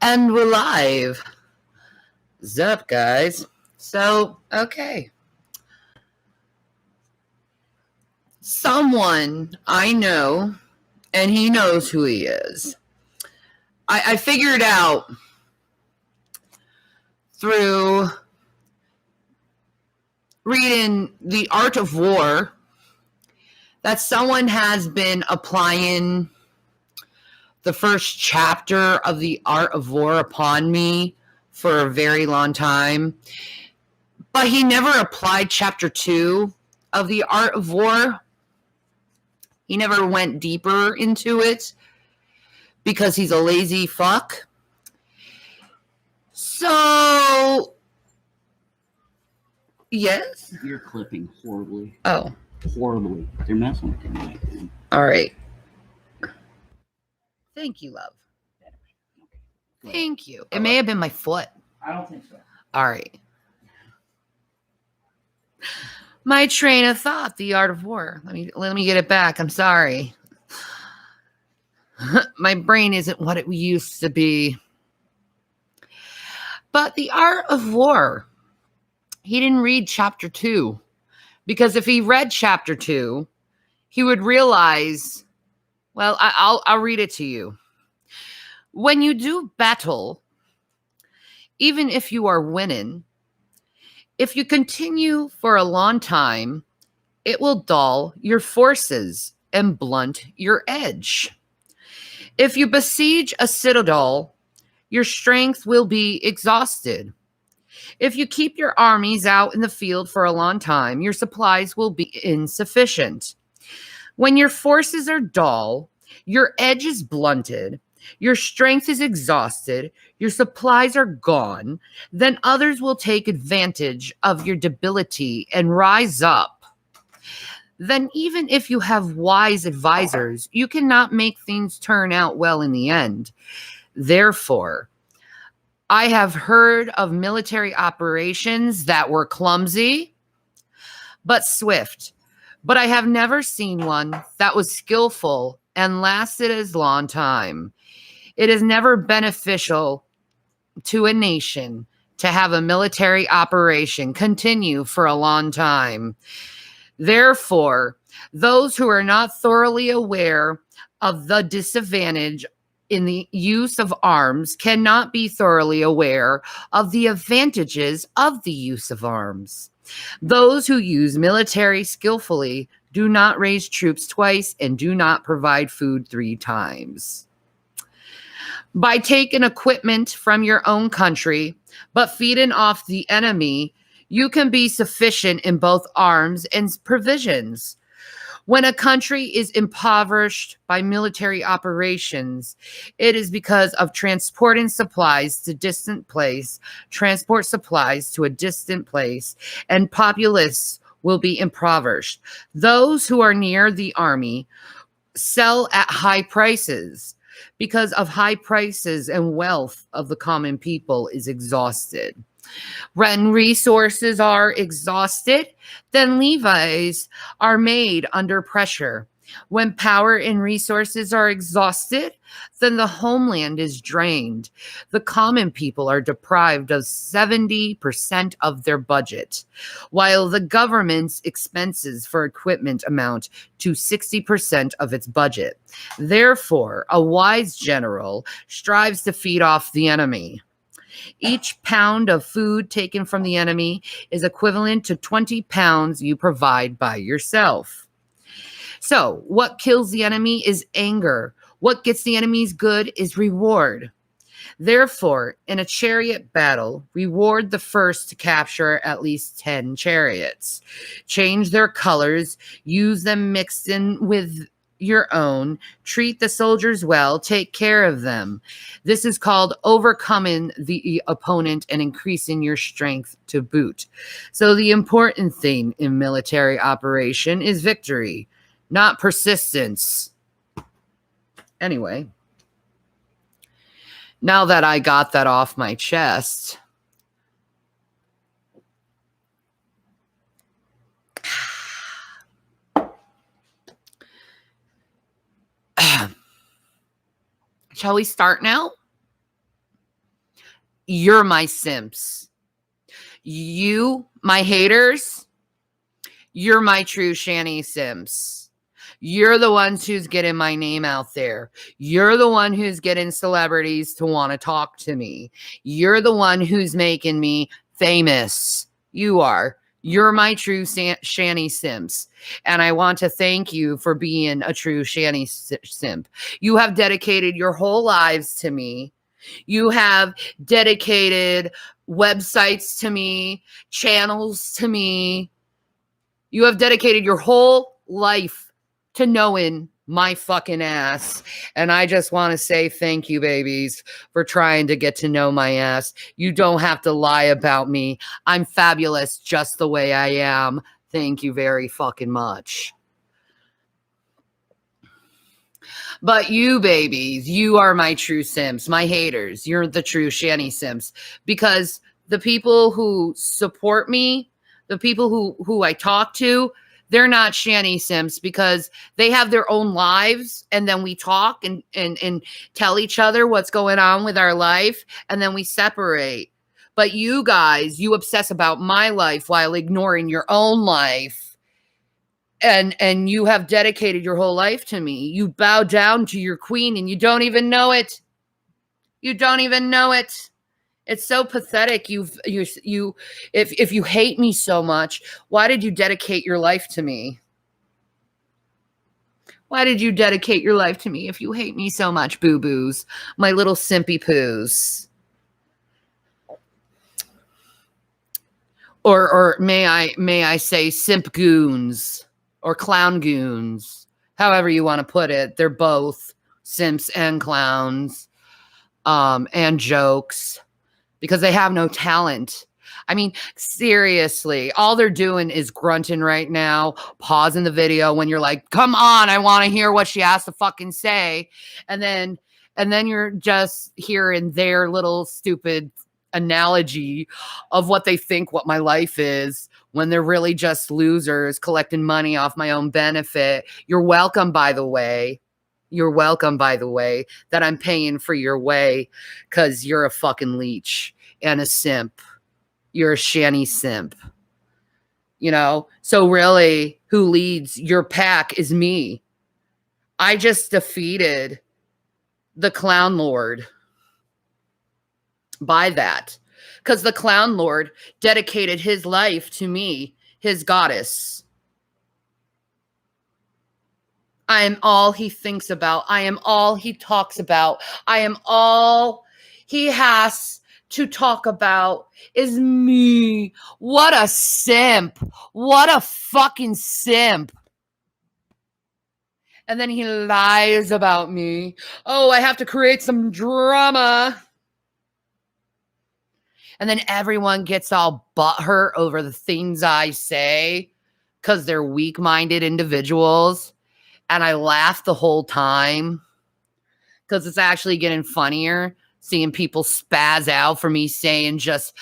And we're live. What's up, guys? So, okay. Someone I know, and he knows who he is. I figured out through reading The Art of War that someone has been applying the first chapter of The Art of War upon me for a very long time. But he never applied chapter 2 of The Art of War. He never went deeper into it because he's a lazy fuck. So, yes? You're clipping horribly. Oh. Horribly. They're messing with you, man. All right. Thank you, love. Thank you. It may have been my foot. I don't think so. All right. My train of thought, The Art of War. Let me get it back. I'm sorry. My brain isn't what it used to be. But The Art of War, he didn't read chapter 2. Because if he read chapter 2, he would realize, well, I'll read it to you. When you do battle, even if you are winning, if you continue for a long time, it will dull your forces and blunt your edge. If you besiege a citadel, your strength will be exhausted. If you keep your armies out in the field for a long time, your supplies will be insufficient. When your forces are dull, your edge is blunted, your strength is exhausted, your supplies are gone, then others will take advantage of your debility and rise up. Then even if you have wise advisors, you cannot make things turn out well in the end. Therefore, I have heard of military operations that were clumsy but swift, but I have never seen one that was skillful and lasted as long time. It is never beneficial to a nation to have a military operation continue for a long time. Therefore, those who are not thoroughly aware of the disadvantage in the use of arms cannot be thoroughly aware of the advantages of the use of arms. Those who use military skillfully do not raise troops twice and do not provide food 3 times. By taking equipment from your own country, but feeding off the enemy, you can be sufficient in both arms and provisions. When a country is impoverished by military operations, it is because of transporting supplies to transport supplies to a distant place, and populace will be impoverished. Those who are near the army sell at high prices because of high prices, and wealth of the common people is exhausted. When resources are exhausted, then levies are made under pressure. When power and resources are exhausted, then the homeland is drained. The common people are deprived of 70% of their budget, while the government's expenses for equipment amount to 60% of its budget. Therefore, a wise general strives to feed off the enemy. Each pound of food taken from the enemy is equivalent to 20 pounds you provide by yourself. So, what kills the enemy is anger. What gets the enemy's good is reward. Therefore, in a chariot battle, reward the first to capture at least 10 chariots. Change their colors, use them mixed in with your own, treat the soldiers well, take care of them. This is called overcoming the opponent and increasing your strength to boot. So the important thing in military operation is victory, not persistence. Anyway, now that I got that off my chest, shall we start now? you're my simps. You, my haters, you're my true Shanny simps. You're the ones who's getting my name out there. You're the one who's getting celebrities to want to talk to me. You're the one who's making me famous. You are. You're my true Shanny simps. And I want to thank you for being a true Shanny simp. You have dedicated your whole lives to me. You have dedicated websites to me, channels to me. You have dedicated your whole life to knowing my fucking ass. And I just want to say thank you, babies, for trying to get to know my ass. You don't have to lie about me. I'm fabulous just the way I am. Thank you very fucking much. But you, babies, you are my true simps, my haters. You're the true Shanny simps. Because the people who support me, the people who I talk to, they're not Shanny simps because they have their own lives, and then we talk and tell each other what's going on with our life, and then we separate. But you guys, you obsess about my life while ignoring your own life. And you have dedicated your whole life to me. You bow down to your queen and you don't even know it. You don't even know it. It's so pathetic. If you hate me so much, why did you dedicate your life to me? Why did you dedicate your life to me if you hate me so much, boo-boos? My little simpy poos. Or may I say simp goons or clown goons, however you want to put it. They're both simps and clowns, and jokes, because they have no talent. I mean, seriously, all they're doing is grunting right now, pausing the video when you're like, come on, I want to hear what she has to fucking say. And then you're just hearing their little stupid analogy of what they think what my life is, when they're really just losers collecting money off my own benefit. You're welcome, by the way. You're welcome, by the way, that I'm paying for your way, because you're a fucking leech and a simp. You're a Shanny simp. You know? So really, who leads your pack is me. I just defeated the Clown Lord by that, because the Clown Lord dedicated his life to me, his goddess. I am all he thinks about. I am all he talks about. I am all he has to talk about is me. What a simp. What a fucking simp. And then he lies about me. Oh, I have to create some drama. And then everyone gets all butthurt over the things I say because they're weak-minded individuals. And I laugh the whole time because it's actually getting funnier seeing people spaz out for me saying just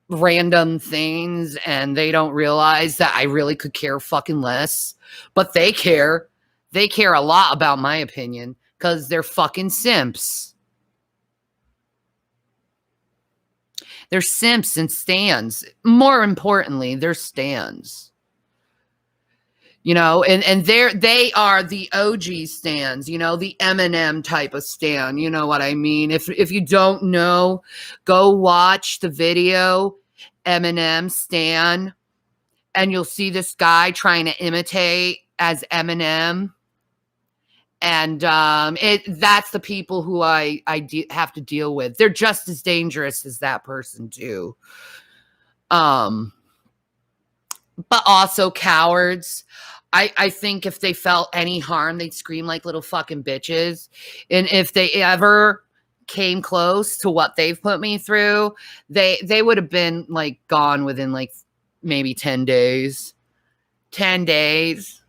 random things, and they don't realize that I really could care fucking less. But they care. They care a lot about my opinion because they're fucking simps. They're simps and stans. More importantly, they're stans. You know, and they are the OG stans, you know, the Eminem type of stan. You know what I mean? If you don't know, go watch the video, Eminem stan, and you'll see this guy trying to imitate as Eminem. And that's the people who I have to deal with. They're just as dangerous as that person too. But also cowards. I think if they felt any harm, they'd scream like little fucking bitches. And if they ever came close to what they've put me through, they would have been like gone within like maybe 10 days. 10 days.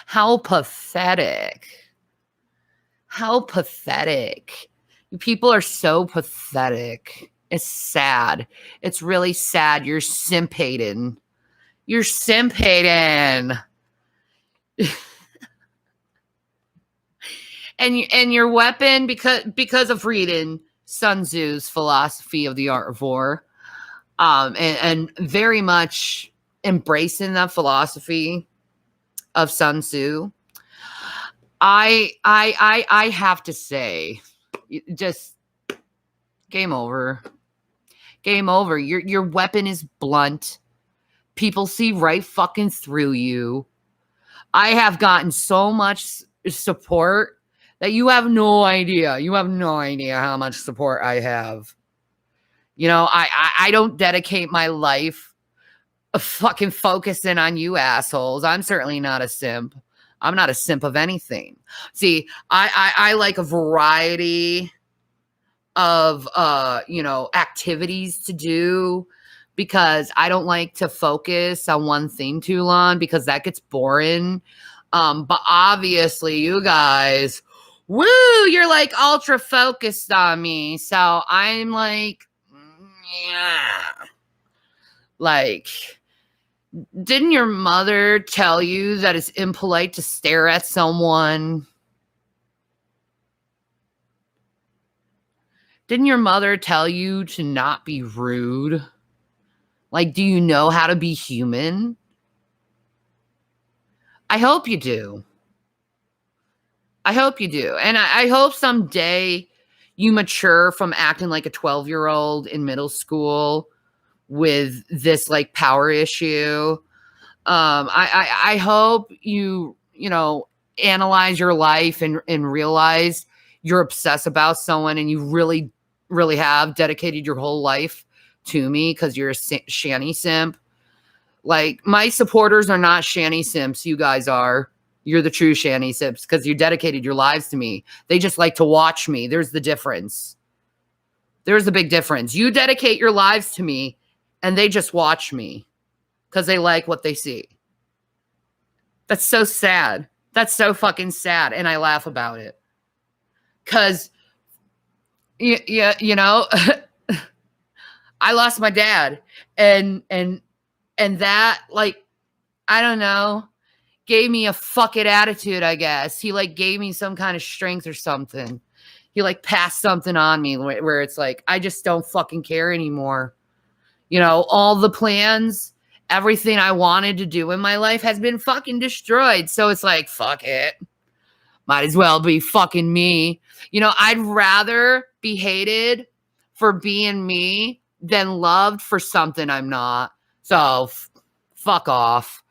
How pathetic. How pathetic. You people are so pathetic. It's sad. It's really sad. You're simp-hating. You're simp-hating. and your weapon, because of reading Sun Tzu's philosophy of the art of war, and very much embracing that philosophy of Sun Tzu, I have to say, just game over. Game over. Your weapon is blunt. People see right fucking through you. I have gotten so much support that you have no idea. You have no idea how much support I have. You know, I don't dedicate my life fucking focusing on you assholes. I'm certainly not a simp. I'm not a simp of anything. See, I like a variety of activities to do, because I don't like to focus on one thing too long, because that gets boring. But obviously you guys, woo, you're like ultra focused on me. So I'm like, yeah. Like, didn't your mother tell you that it's impolite to stare at someone? Didn't your mother tell you to not be rude? Like, do you know how to be human? I hope you do. I hope you do. And I hope someday you mature from acting like a 12-year-old in middle school with this like power issue. I hope you analyze your life and realize you're obsessed about someone, and you really, really have dedicated your whole life to me because you're a Shanny simp. Like, my supporters are not Shanny simps. You guys are. You're the true Shanny simps because you dedicated your lives to me. They just like to watch me. There's the difference. There's a big difference. You dedicate your lives to me, and they just watch me because they like what they see. That's so sad. That's so fucking sad. And I laugh about it. Because, I lost my dad. And that, like, I don't know, gave me a fuck it attitude, I guess. He, like, gave me some kind of strength or something. He, like, passed something on me where it's like, I just don't fucking care anymore. You know, all the plans, everything I wanted to do in my life has been fucking destroyed. So it's like, fuck it. Might as well be fucking me. You know, I'd rather be hated for being me than loved for something I'm not. So fuck off.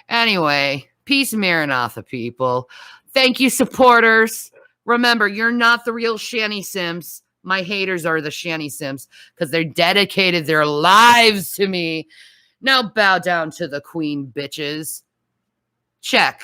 Anyway, peace and Maranatha, people. Thank you, supporters. Remember, you're not the real Shanny Sims. My haters are the Shanny Sims because they dedicated their lives to me. Now bow down to the queen, bitches. Check.